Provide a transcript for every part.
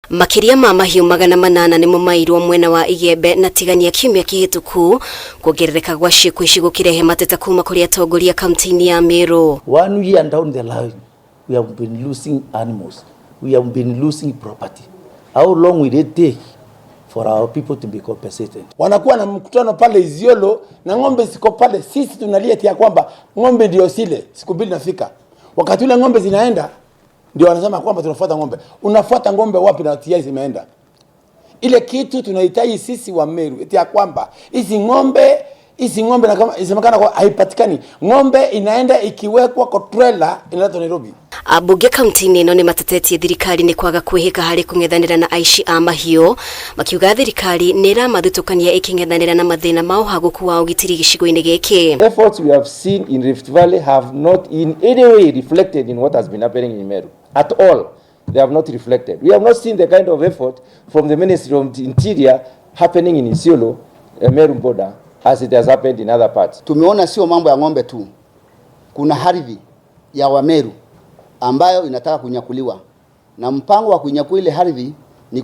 Makiria ma mahiu magana manana nimo mairwo mwena wa Igembe na tigania kiumia kihituku kuongerereka gwa ciĩko icigo kirehe mateta kuma kuri atongoria kaunti-ini ya Meru. 1 year down the line we have been losing animals, we have been losing property. How long will it take for our people to be compensated? Wanakuwa na mkutano pale Iziolo na ng'ombe ziko pale, sisi tunalia tia kwamba ng'ombe ndio sile, siku mbili nafika. Wakati ule ng'ombe zinaenda ndio wanasema kwamba tunafuata ng'ombe. Unafuata ng'ombe wapi na TI zimeenda? Ile kitu tunahitaji sisi wa Meru eti ya kwamba hizi ng'ombe na kama isemekana kwa haipatikani. Ng'ombe inaenda ikiwekwa kwa trailer inaletwa Nairobi. Ambunge kaunti-ini ino ni matetetie thirikari ni kwaga kwihika hari kungethanira na aici a mahiu, makiuga thirikari ni iramathutukania ikingethanira na mathina ma uhaguku wa ugitiri gicigo-ini giki. Efforts we have seen in Rift Valley have not in any way reflected in what has been happening in Meru at all. They have not reflected. We have not seen the kind of effort from the Ministry of the Interior happening in Isiolo, Meru border, as it has happened in other parts. Tumeona sio mambo ya ng'ombe tu. Kuna ardhi ya Wameru ambayo inataka kunyakuliwa. Na mpango wa kunyakua ile ardhi ni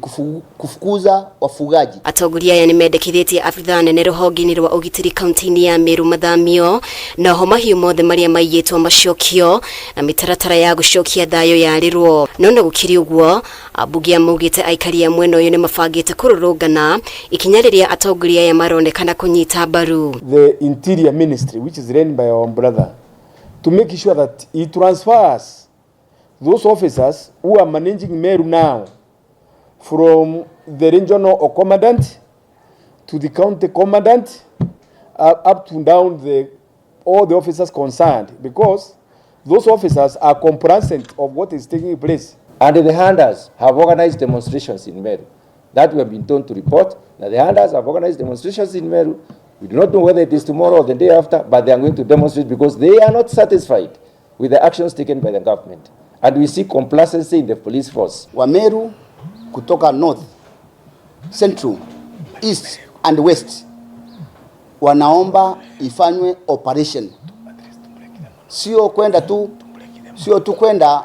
kufukuza wafugaji. Atongoria ya nimendekithitie afitha nene ruhonge-ini rwa ugitiri kaunti-ini ya Meru mathamio na ho mahiu mothe maria maiyitwo macokio na mitaratara ya gucokia thayo yarirwo. No na gukiri uguo, ambunge maugite aikari ya mwena uyu ni mabangite kururungana ikinya riria atongoria ya maronekana kunyita mbaru. The Interior Ministry, which is run by our brother, to make sure that he transfers those officers who are managing Meru now from the regional commandant to the county commandant, up to down all the officers concerned, because those officers are cognizant of what is taking place. And the handlers have organized demonstrations in Meru. That we have been told to report. Now the handlers have organized demonstrations in Meru. We do not know whether it is tomorrow or the day after, but they are going to demonstrate because they are not satisfied with the actions taken by the government. And we see complacency in the police force. Wameru kutoka north, central, east and west wanaomba ifanywe operation. Sio tu kwenda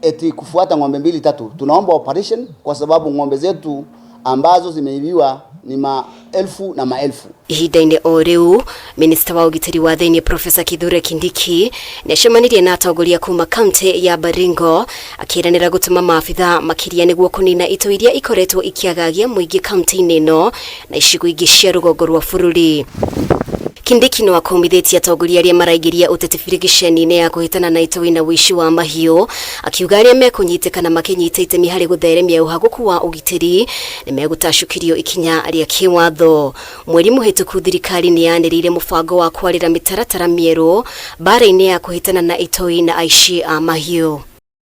eti kufuata ng'ombe 2-3. Tunaomba operation kwa sababu ng'ombe zetu ambazo zimeibiwa ni maelfu na maelfu. Ihinda-ini o riu minista wa ugitiri wa thiini Profesa Kithure Kindiki nĩacemanirie na atongoria kuma kaunti ya Baringo akiranira gutuma maabitha makiria niguo kunina ito iria ikoretwo ikiagagia muingi kaunti-ini ino na icigo ingi cia rugongo rwa bururi. Kindiki no akomithitie atongoria aria maraigiria uteti birigiceni-ini ya kuhitana na ITOI na uici wa mahiu, akiuga aria mekunyitikana makinyita itemi hari gutheremia uhaguku wa ugitiri ni megutacukirio ikinya ria kiwatho. Mweri muhituku thirikari ni yanirire mubango wa kwarira mitaratara mieru bara-ini ya kuhitana na ITOI na aici a mahiu.